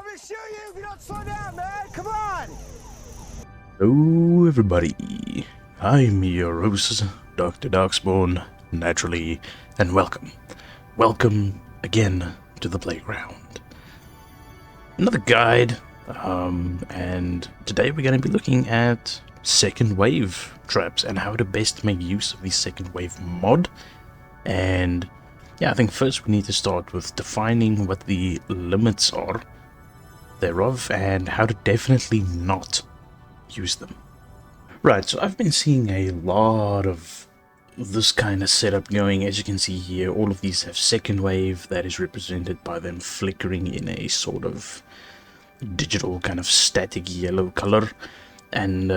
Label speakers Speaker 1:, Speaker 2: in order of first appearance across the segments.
Speaker 1: gonna shoot you if you don't slow down, man. Come on.
Speaker 2: Hello everybody, I'm your host, Dr. Darkspawn, naturally, and welcome. Welcome again to the playground. Another guide, and today we're going to be looking at second wave traps and how to best make use of the second wave mod. And yeah, I think first we need to start with defining what the limits are thereof and how to definitely not use them. Right, so I've been seeing a lot of this kind of setup going. As you can see here, all of these have second wave that is represented by them flickering in a sort of digital kind of static yellow color. And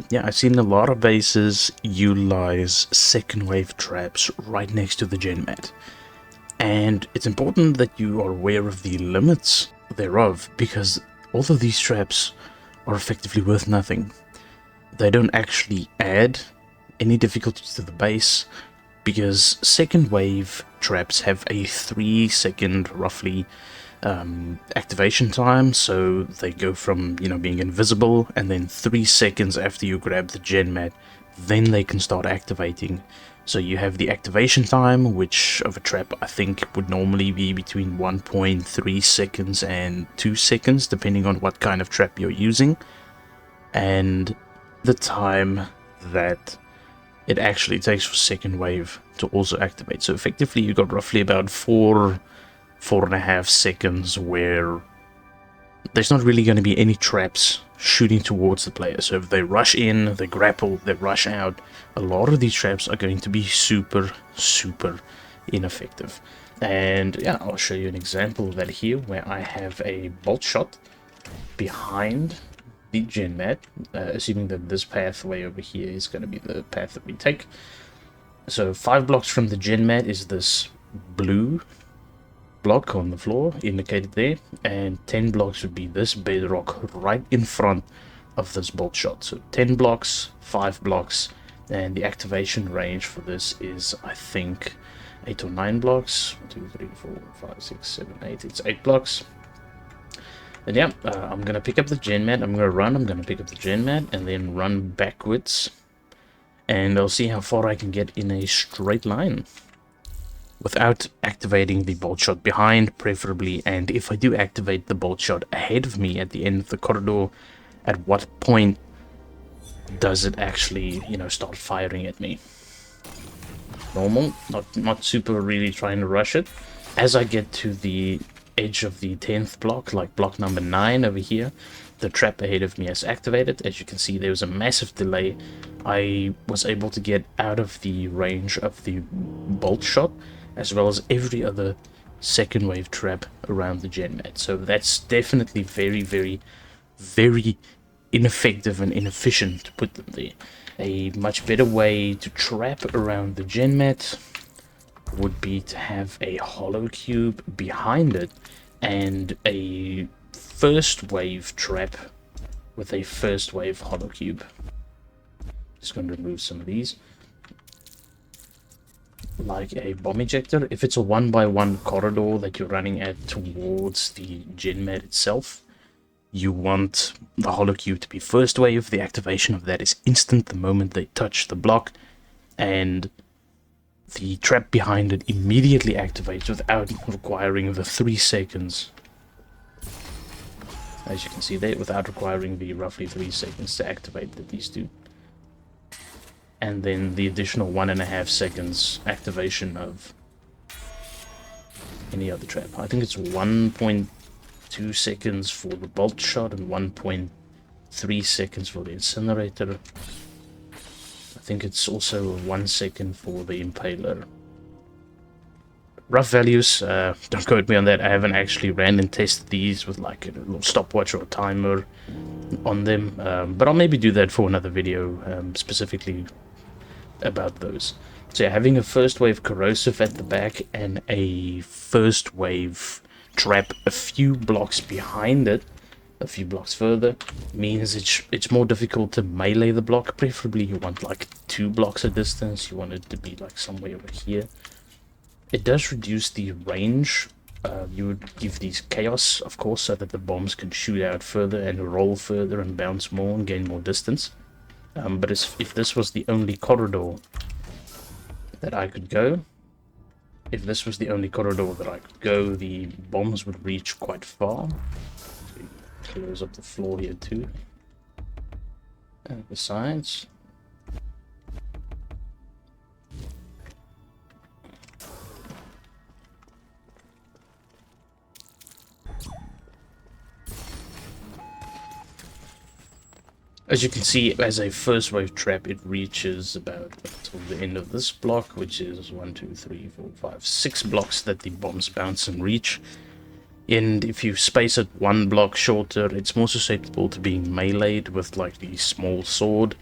Speaker 2: yeah, I've seen a lot of bases utilize second wave traps right next to the Genmat. And it's important that you are aware of the limits thereof, because although these traps are effectively worth nothing, they don't actually add any difficulties to the base, because second wave traps have a 3-second roughly activation time. So they go from, you know, being invisible, and then 3 seconds after you grab the Genmat, then they can start activating. So you have the activation time, which of a trap I think would normally be between 1.3 seconds and 2 seconds, depending on what kind of trap you're using, and the time that it actually takes for second wave to also activate. So effectively you got roughly about 4.5 seconds where there's not really going to be any traps shooting towards the player. So if they rush in, they grapple, they rush out, a lot of these traps are going to be super ineffective. And yeah, I'll show you an example of that here, where I have a Boltshot behind the Genmat, assuming that this pathway over here is going to be the path that we take. So 5 blocks from the Genmat is this blue block on the floor indicated there, and 10 blocks would be this bedrock right in front of this Boltshot. So 10 blocks, 5 blocks, and the activation range for this is, I think, 8 or 9 blocks. 1, 2, 3, 4, 5, 6, 7, 8. It's 8 blocks. And yeah, I'm gonna pick up the Genmat, I'm gonna pick up the Genmat and then run backwards, and I'll see how far I can get in a straight line without activating the Boltshot behind, preferably. And if I do activate the Boltshot ahead of me at the end of the corridor, at what point does it actually, you know, start firing at me? Normal, not super really trying to rush it. As I get to the edge of the 10th block, like block number 9 over here, the trap ahead of me has activated. As you can see, there was a massive delay. I was able to get out of the range of the Boltshot, as well as every other second wave trap around the Genmat. So that's definitely very ineffective and inefficient to put them there. A much better way to trap around the Genmat would be to have a Holocube behind it and a first wave trap with a first wave Holocube. Just going to remove some of these, like a bomb ejector. If it's a 1x1 corridor that you're running at towards the Genmat itself, you want the Holocube to be first wave. The activation of that is instant the moment they touch the block, and the trap behind it immediately activates without requiring the 3 seconds. As you can see there, without requiring the roughly 3 seconds to activate that these do. And then the additional 1.5 seconds activation of any other trap. I think it's 1.2 seconds for the Boltshot and 1.3 seconds for the Incinerator. I think it's also 1 second for the Impaler. Rough values, don't quote me on that. I haven't actually ran and tested these with like a little stopwatch or a timer on them, but I'll maybe do that for another video, specifically about those. So yeah, having a first wave corrosive at the back and a first wave trap a few blocks behind it, a few blocks further, means it's more difficult to melee the block. Preferably you want like 2 blocks of distance. You want it to be like somewhere over here. It does reduce the range you would give these chaos, of course, so that the bombs can shoot out further and roll further and bounce more and gain more distance. But if this was the only corridor that I could go, the bombs would reach quite far. So close up the floor here too. And the sides. As you can see, as a first wave trap, it reaches about until the end of this block, which is 1, 2, 3, 4, 5, 6 blocks that the bombs bounce and reach. And if you space it one block shorter, it's more susceptible to being meleeed with like the small sword.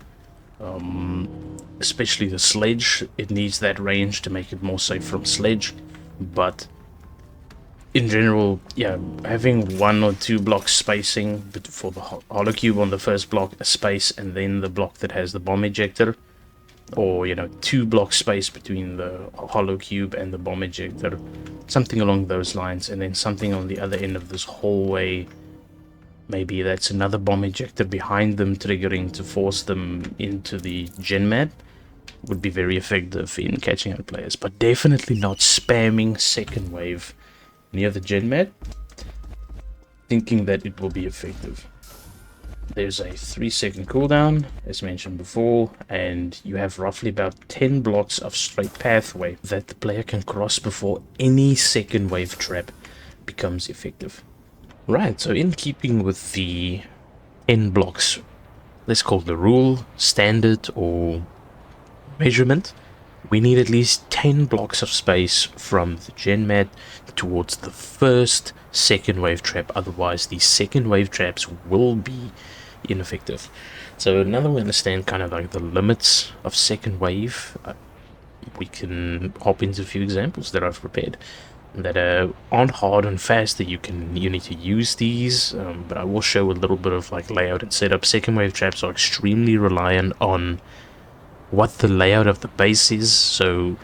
Speaker 2: Especially the sledge, it needs that range to make it more safe from sledge. But in general, yeah, having 1 or 2 blocks spacing for the Holocube on the first block, a space, and then the block that has the bomb ejector, or 2 block space between the Holocube and the bomb ejector, something along those lines, and then something on the other end of this hallway. Maybe that's another bomb ejector behind them, triggering to force them into the Genmat, would be very effective in catching out players, but definitely not spamming second wave near the Genmat, thinking that it will be effective. There's a 3-second cooldown, as mentioned before, and you have roughly about 10 blocks of straight pathway that the player can cross before any second wave trap becomes effective. Right, so in keeping with the N blocks, let's call the rule, standard, or measurement, we need at least 10 blocks of space from the Genmat towards the first second wave trap, otherwise the second wave traps will be ineffective. So now that we understand kind of like the limits of second wave, we can hop into a few examples that I've prepared that aren't hard and fast that you need to use these, but I will show a little bit of like layout and setup. Second wave traps are extremely reliant on what the layout of the base is, so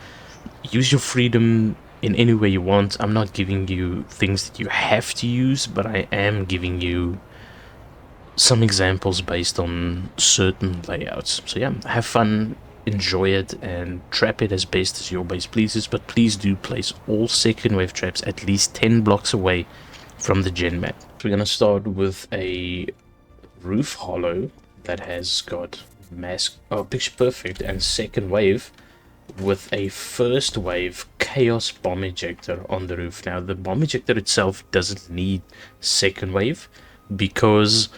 Speaker 2: use your freedom in any way you want. I'm not giving you things that you have to use, but I am giving you some examples based on certain layouts. So yeah, have fun, enjoy it, and trap it as best as your base pleases, but please do place all second wave traps at least 10 blocks away from the Genmat. We're going to start with a roof holo that has got picture perfect and second wave with a first wave chaos bomb ejector on the roof. Now the bomb ejector itself doesn't need second wave because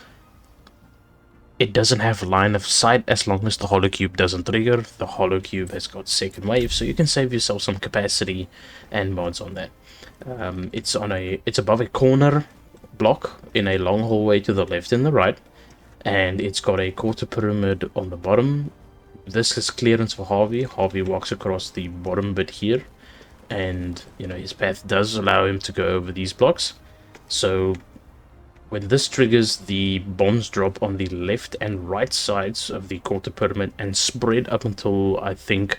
Speaker 2: it doesn't have line of sight as long as the Holocube doesn't trigger. The Holocube has got second wave, so you can save yourself some capacity and mods on that. It's above a corner block in a long hallway to the left and the right, and it's got a quarter pyramid on the bottom. This is clearance for Harvey. Harvey walks across the bottom bit here, and his path does allow him to go over these blocks. So when this triggers, the bombs drop on the left and right sides of the quarter pyramid and spread up until I think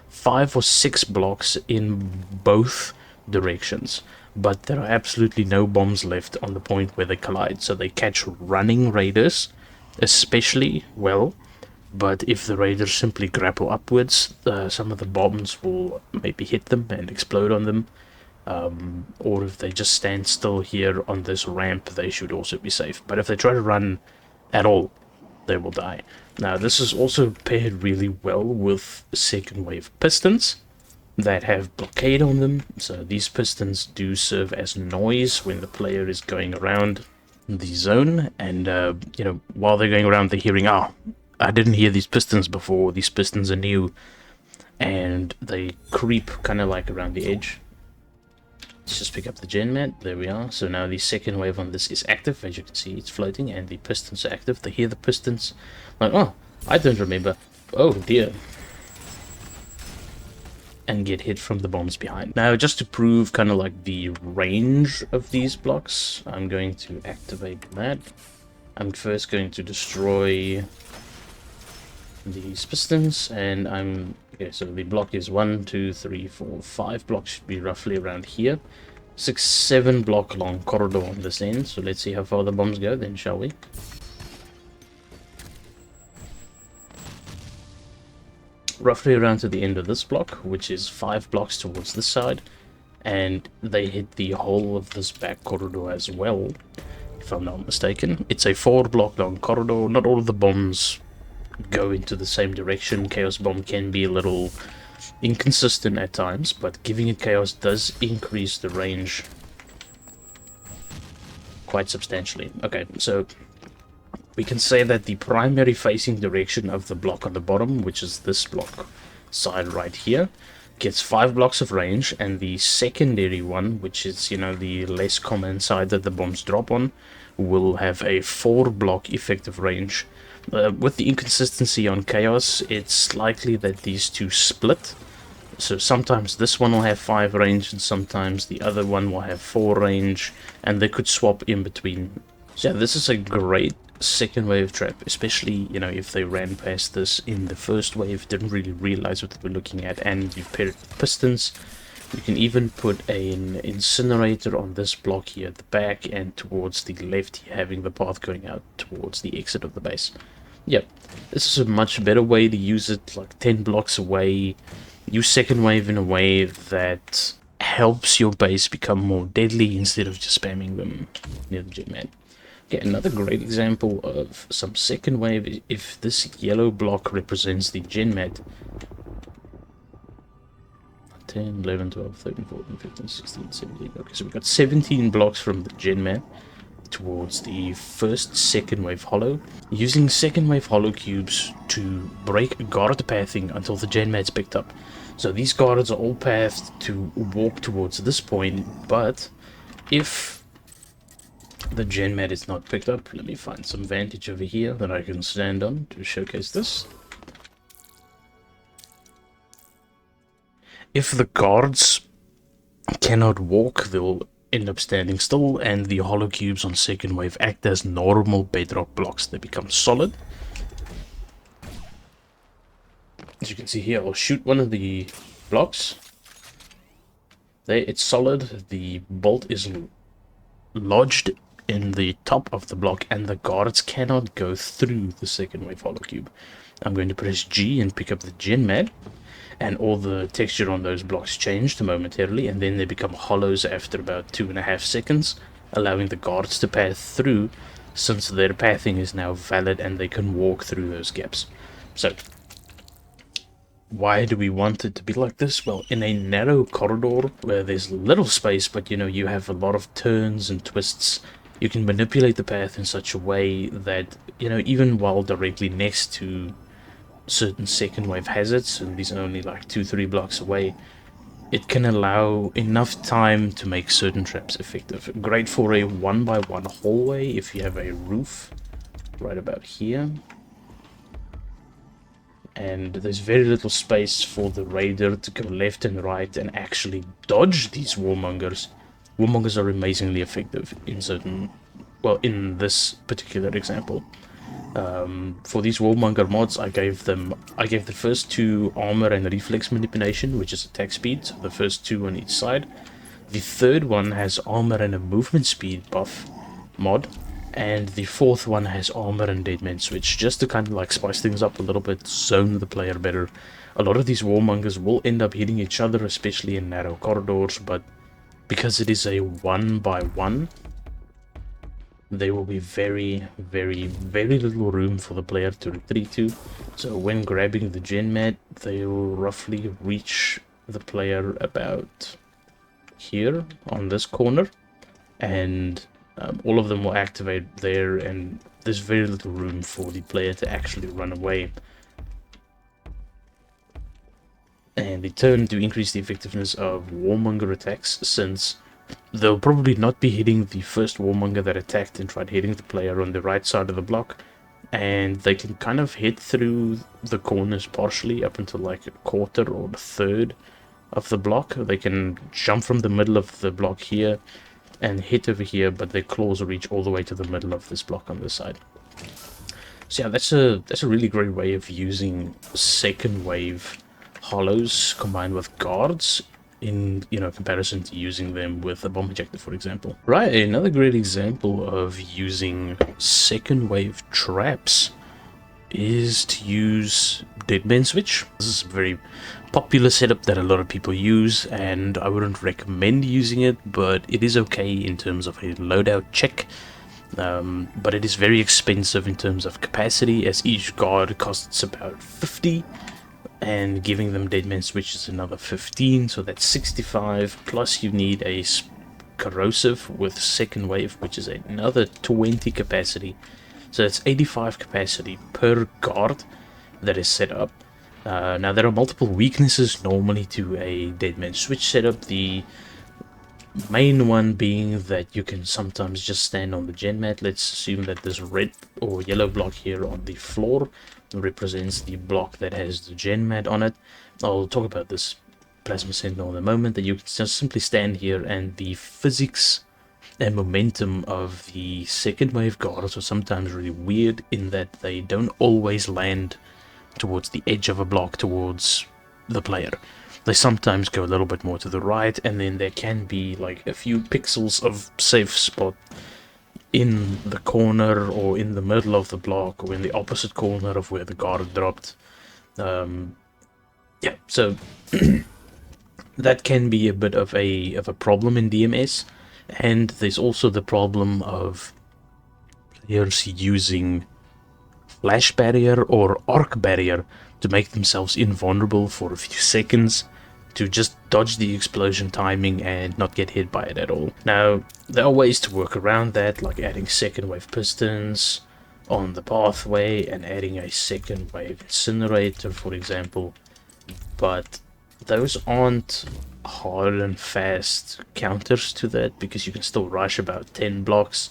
Speaker 2: 5 or 6 blocks in both directions. But there are absolutely no bombs left on the point where they collide, so they catch running raiders especially well. But if the raiders simply grapple upwards, some of the bombs will maybe hit them and explode on them. Or if they just stand still here on this ramp, they should also be safe. But if they try to run at all, they will die. Now this is also paired really well with second wave pistons that have blockade on them. So these pistons do serve as noise when the player is going around the zone, and while they're going around, they're hearing, oh, I didn't hear these pistons before, these pistons are new, and they creep kind of like around the edge. Let's just pick up the Genmat. There we are. So now the second wave on this is active. As you can see, it's floating, and the pistons are active. They hear the pistons, like, oh, I don't remember. Oh dear. And get hit from the bombs behind. Now, just to prove kind of like the range of these blocks, I'm going to activate that. I'm first going to destroy these pistons, and okay, so the block is 1, 2, 3, 4, 5 blocks, should be roughly around here. 6, 7 block long corridor on this end. So let's see how far the bombs go then, shall we? Roughly around to the end of this block, which is 5 blocks towards this side, and they hit the whole of this back corridor as well, if I'm not mistaken. It's a 4 block long corridor. Not all of the bombs go into the same direction. Chaos Bomb can be a little inconsistent at times, but giving it chaos does increase the range quite substantially. Okay, so we can say that the primary facing direction of the block on the bottom, which is this block side right here, gets 5 blocks of range, and the secondary one, which is, you know, the less common side that the bombs drop on, will have a 4 block effective range. With the inconsistency on chaos, it's likely that these two split. So sometimes this one will have 5 range, and sometimes the other one will have 4 range, and they could swap in between. So yeah, this is a great second wave trap, especially, you know, if they ran past this in the first wave, didn't really realize what they were looking at, and you've paired pistons. You can even put an incinerator on this block here at the back, and towards the left here, having the path going out towards the exit of the base. Yep, this is a much better way to use it, like 10 blocks away. Use second wave in a way that helps your base become more deadly instead of just spamming them near the Genmat. Okay, another great example of some second wave, if this yellow block represents the Genmat. 10, 11, 12, 13, 14, 15, 16, 17. Okay, so we've got 17 blocks from the Genmat towards the first second wave holo. Using second wave Holocubes to break guard pathing until the Genmat's picked up. So these guards are all pathed to walk towards this point, but if the Genmat is not picked up, let me find some vantage over here that I can stand on to showcase this. If the guards cannot walk, they'll end up standing still, and the Holocubes on second wave act as normal bedrock blocks. They become solid. As you can see here, I'll shoot one of the blocks. There, it's solid. The bolt is lodged in the top of the block, and the guards cannot go through the second wave Holocube. I'm going to press G and pick up the Genmat, and all the texture on those blocks changed momentarily, and then they become hollows after about 2.5 seconds, allowing the guards to path through, since their pathing is now valid and they can walk through those gaps. So why do we want it to be like this? Well, in a narrow corridor where there's little space, but you know, you have a lot of turns and twists, you can manipulate the path in such a way that, you know, even while directly next to certain second wave hazards, and these are only like 2-3 blocks away, it can allow enough time to make certain traps effective. Great for a 1x1 hallway if you have a roof right about here. And there's very little space for the raider to go left and right and actually dodge these Warmongers. Warmongers are amazingly effective in certain, well, in this particular example. For these Warmonger mods, I gave the first 2 armor and reflex manipulation, which is attack speed, so the first 2 on each side. The third one has armor and a movement speed buff mod, and the fourth one has armor and deadman switch, just to kind of like spice things up a little bit, zone the player better. A lot of these Warmongers will end up hitting each other, especially in narrow corridors, but because it is a 1x1, there will be very, very, very little room for the player to retreat to. So when grabbing the Genmat, they will roughly reach the player about here on this corner, and all of them will activate there, and there's very little room for the player to actually run away. And they turn to increase the effectiveness of Warmonger attacks, since they'll probably not be hitting the first Warmonger that attacked and tried hitting the player on the right side of the block, and they can kind of hit through the corners partially up until like a quarter or a third of the block. They can jump from the middle of the block here and hit over here, but their claws reach all the way to the middle of this block on this side. So yeah, that's a really great way of using second wave hollows combined with guards in, you know, comparison to using them with a bomb ejector, for example. Right, another great example of using second wave traps is to use Dead Man Switch. This is a very popular setup that a lot of people use, and I wouldn't recommend using it, but it is okay in terms of a loadout check. But it is very expensive in terms of capacity, as each guard costs about 50, and giving them Dead Man Switch is another 15, so that's 65, plus you need a corrosive with second wave, which is another 20 capacity. So it's 85 capacity per guard that is set up. Now there are multiple weaknesses normally to a Dead Man Switch setup. The main one being that you can sometimes just stand on the Genmat. Let's assume that this red or yellow block here on the floor represents the block that has the Genmat on it. I'll talk about this Plasma Sentinel in a moment, that you can just simply stand here, and the physics and momentum of the second wave guards are sometimes really weird in that they don't always land towards the edge of a block towards the player. They sometimes go a little bit more to the right, and then there can be like a few pixels of safe spot in the corner or in the middle of the block or in the opposite corner of where the guard dropped. Yeah, so that can be a bit of a problem in DMS, and there's also the problem of players using flash barrier or arc barrier to make themselves invulnerable for a few seconds to just dodge the explosion timing and not get hit by it at all. Now, there are ways to work around that, like adding second wave pistons on the pathway and adding a second wave incinerator, for example, but those aren't hard and fast counters to that, because you can still rush about 10 blocks.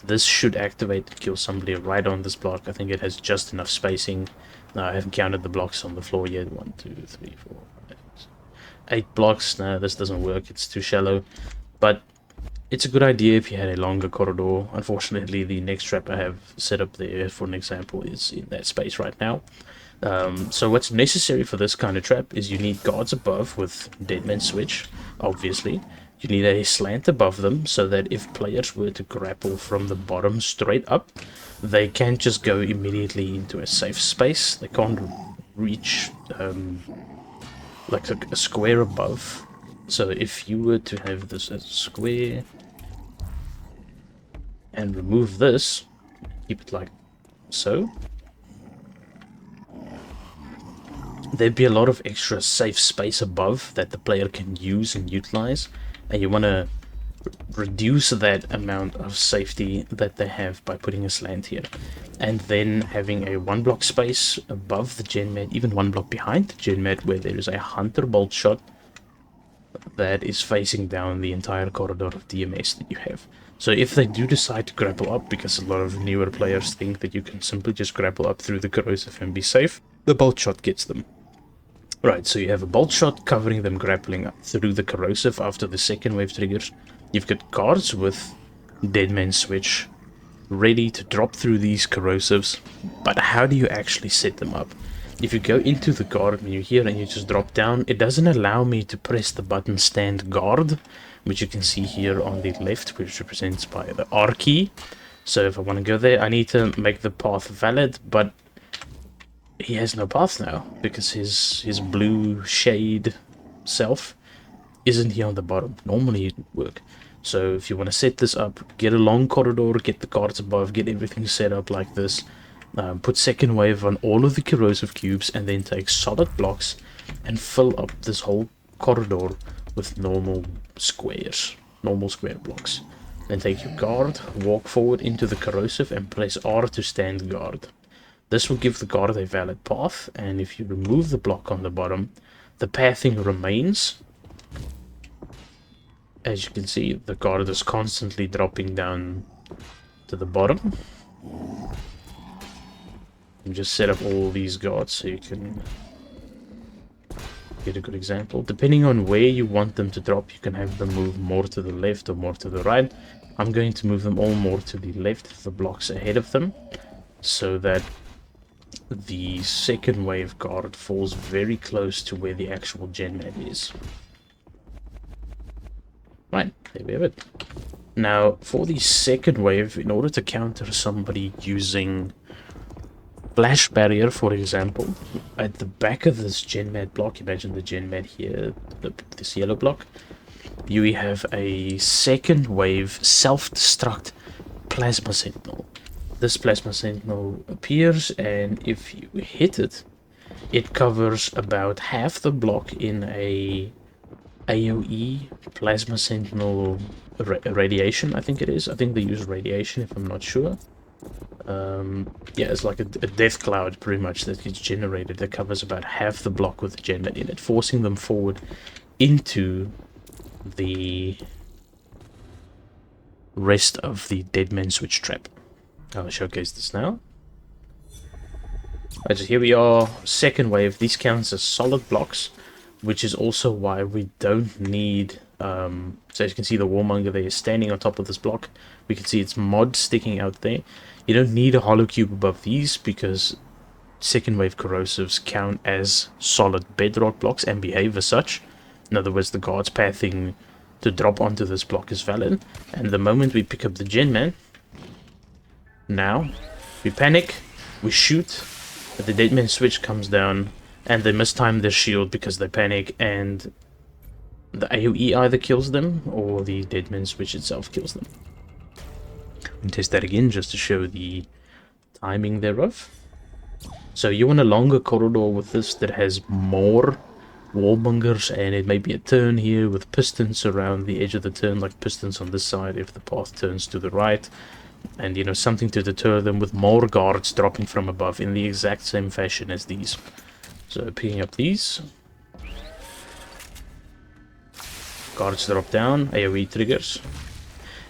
Speaker 2: This should activate to kill somebody right on this block. I think it has just enough spacing. I haven't counted the blocks on the floor yet. 1, 2, 3, 4, 5, 6, 8 blocks. No, this doesn't work. It's too shallow. But it's a good idea if you had a longer corridor. Unfortunately, the next trap I have set up there, for an example, is in that space right now. So what's necessary for this kind of trap is you need guards above with Dead Man Switch, obviously. You need a slant above them so that if players were to grapple from the bottom straight up, they can't just go immediately into a safe space. They can't reach like a square above. So if you were to have this as a square and remove this, keep it like so, there'd be a lot of extra safe space above that the player can use and utilize, and you want to reduce that amount of safety that they have by putting a slant here, and then having a 1 block space above the Genmat, even 1 block behind the Genmat, where there is a Hunter Boltshot that is facing down the entire corridor of DMS that you have. So if they do decide to grapple up, because a lot of newer players think that you can simply just grapple up through the corrosive and be safe, the Boltshot gets them. Right, so you have a Boltshot covering them grappling up through the corrosive after the second wave triggers. You've got guards with Dead Man Switch ready to drop through these corrosives, but how do you actually set them up? If you go into the guard menu here and you just drop down, it doesn't allow me to press the button Stand Guard, which you can see here on the left, which represents by the R key. So if I want to go there, I need to make the path valid, but he has no path now, because his blue shade self isn't here on the bottom. Normally it would work. So if you want to set this up, get a long corridor, get the guards above, get everything set up like this, put second wave on all of the corrosive cubes, and then take solid blocks and fill up this whole corridor with normal squares, normal square blocks. Then take your guard, walk forward into the corrosive, and press R to stand guard. This will give the guard a valid path, and if you remove the block on the bottom, the pathing remains. As you can see, the guard is constantly dropping down to the bottom. You just set up all these guards so you can get a good example. Depending on where you want them to drop, you can have them move more to the left or more to the right. I'm going to move them all more to the left, the blocks ahead of them, so that the second wave guard falls very close to where the actual Genmat is. Right, there we have it. Now, for the second wave, in order to counter somebody using Flash Barrier, for example, at the back of this Genmat block, imagine the Genmat here, this yellow block, you have a second wave self-destruct Plasma Sentinel. This Plasma Sentinel appears, and if you hit it, it covers about half the block in a AoE Plasma Sentinel radiation, I think it is. I think they use radiation, if I'm not sure. Yeah, it's like a death cloud, pretty much, that gets generated that covers about half the block with the Genmat in it, forcing them forward into the rest of the Dead Man Switch trap. I'll showcase this now. Alright, so here we are, second wave. These counts as solid blocks, which is also why we don't need... so as you can see, the Warmonger there is standing on top of this block. We can see its mod sticking out there. You don't need a Holocube above these because second wave corrosives count as solid bedrock blocks and behave as such. In other words, the guard's pathing to drop onto this block is valid. And the moment we pick up the Genman, now we panic, we shoot, the Dead Man Switch comes down, and they mistime their shield because they panic, and the AoE either kills them or the Dead Man Switch itself kills them. And test that again just to show the timing thereof. So you want a longer corridor with this that has more Warmongers, and it may be a turn here with pistons around the edge of the turn, like pistons on this side if the path turns to the right, and you know, something to deter them, with more guards dropping from above in the exact same fashion as these. So picking up these, guards drop down, AoE triggers.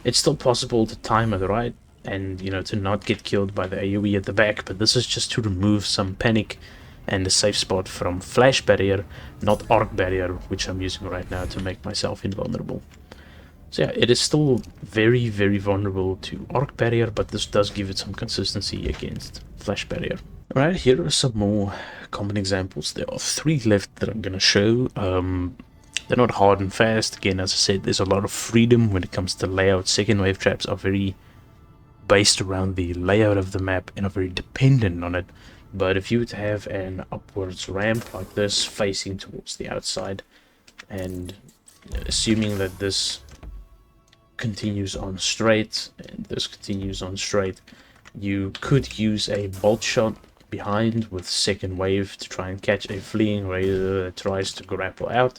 Speaker 2: It's still possible to time it right, and you know, to not get killed by the AoE at the back, but this is just to remove some panic and a safe spot from Flash Barrier, not Arc Barrier, which I'm using right now to make myself invulnerable. So yeah, it is still very, very vulnerable to Arc Barrier, but this does give it some consistency against Flash Barrier. Alright, here are some more common examples. There are 3 left that I'm going to show. They're not hard and fast. Again, as I said, there's a lot of freedom when it comes to layout. Second wave traps are very based around the layout of the map and are very dependent on it. But if you would have an upwards ramp like this facing towards the outside, and assuming that this continues on straight and this continues on straight, you could use a Boltshot behind with second wave to try and catch a fleeing raider that tries to grapple out.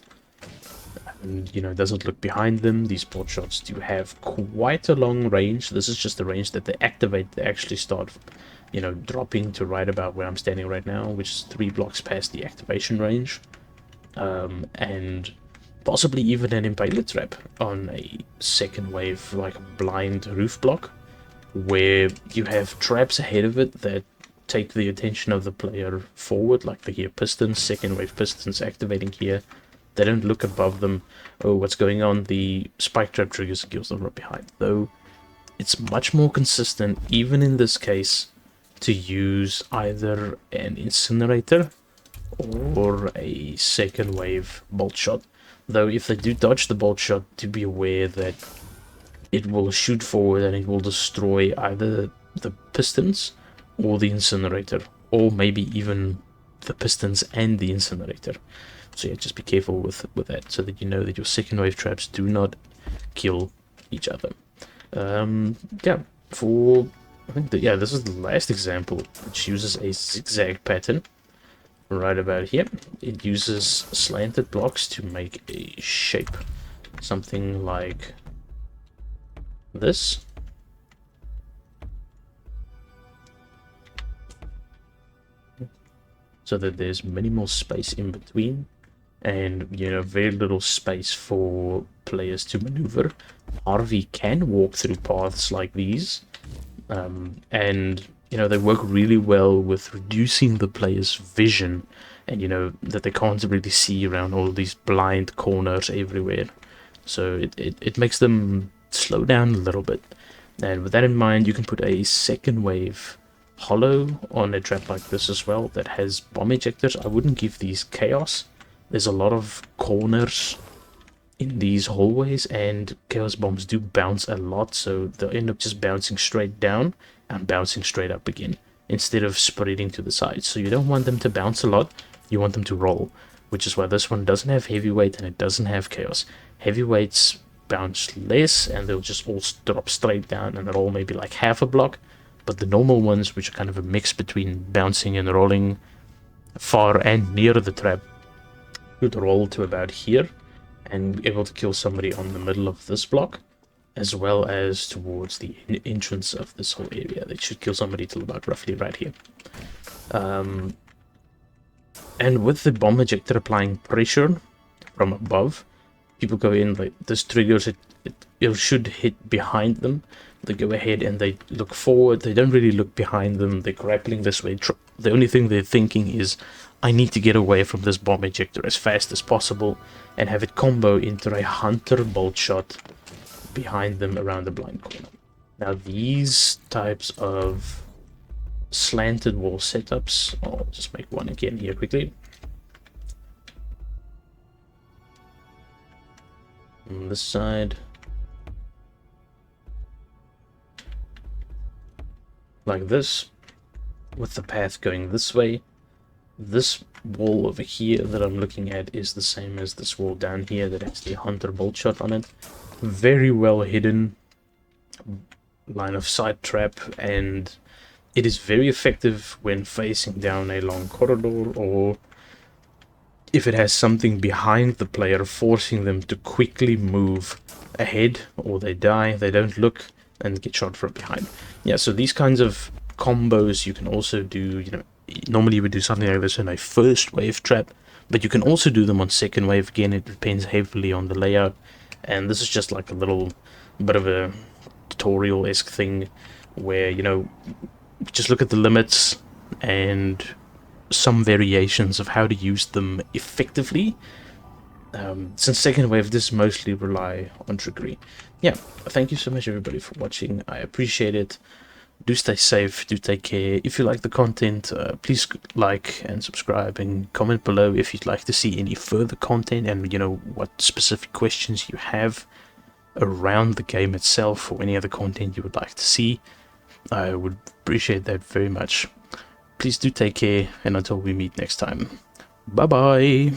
Speaker 2: And you know, doesn't look behind them. These Boltshots do have quite a long range. This is just the range that they activate. They actually start, you know, dropping to right about where I'm standing right now, which is 3 blocks past the activation range. And possibly even an Impaler trap on a second wave, like a blind roof block, where you have traps ahead of it that take the attention of the player forward, like the here pistons, second wave pistons activating here. They don't look above them. Oh, what's going on? The spike trap triggers and kills them right behind. Though it's much more consistent, even in this case, to use either an incinerator or a second wave bolt shot. Though if they do dodge the bolt shot, to be aware that it will shoot forward and it will destroy either the pistons or the incinerator, or maybe even the pistons and the incinerator. So yeah, just be careful with that, so that you know that your second wave traps do not kill each other. Yeah, I think that, yeah, this is the last example, which uses a zigzag pattern right about here. It uses slanted blocks to make a shape, something like this. So that there's minimal space in between, and you know, very little space for players to maneuver. Harvey can walk through paths like these, and you know, they work really well with reducing the player's vision, and you know, that they can't really see around all these blind corners everywhere. So it makes them slow down a little bit. And with that in mind, you can put a second wave Holo on a trap like this as well that has bomb ejectors. I wouldn't give these chaos. There's a lot of corners in these hallways, and chaos bombs do bounce a lot, so they'll end up just bouncing straight down and bouncing straight up again instead of spreading to the sides. So you don't want them to bounce a lot, you want them to roll, which is why this one doesn't have heavyweight and it doesn't have chaos. Heavyweights bounce less and they'll just all drop straight down and roll maybe like half a block, but the normal ones, which are kind of a mix between bouncing and rolling far and near the trap, would roll to about here and be able to kill somebody on the middle of this block, as well as towards the entrance of this whole area. They should kill somebody till about roughly right here. And with the bomb ejector applying pressure from above, people go in, like this triggers it, it should hit behind them. They go ahead and they look forward. They don't really look behind them. They're grappling this way. The only thing they're thinking is, I need to get away from this bomb ejector as fast as possible and have it combo into a hunter bolt shot behind them around the blind corner. Now these types of slanted wall setups, I'll just make one again here quickly. On this side, like this, with the path going this way. This wall over here that I'm looking at is the same as this wall down here that has the hunter bolt shot on it. Very well hidden line of sight trap, and it is very effective when facing down a long corridor, or if it has something behind the player forcing them to quickly move ahead, or they die, they don't look and get shot from behind. Yeah, so these kinds of combos you can also do, you know, normally you would do something like this in a first wave trap, but you can also do them on second wave. Again, it depends heavily on the layout, and this is just like a little bit of a tutorial-esque thing where, you know, just look at the limits and some variations of how to use them effectively. Since second wave, this mostly rely on trickery. Yeah, thank you so much everybody for watching. I appreciate it. Do stay safe, do take care. If you like the content, please like and subscribe and comment below if you'd like to see any further content, and you know what specific questions you have around the game itself, or any other content you would like to see. I would appreciate that very much. Please do take care, and until we meet next time, bye bye.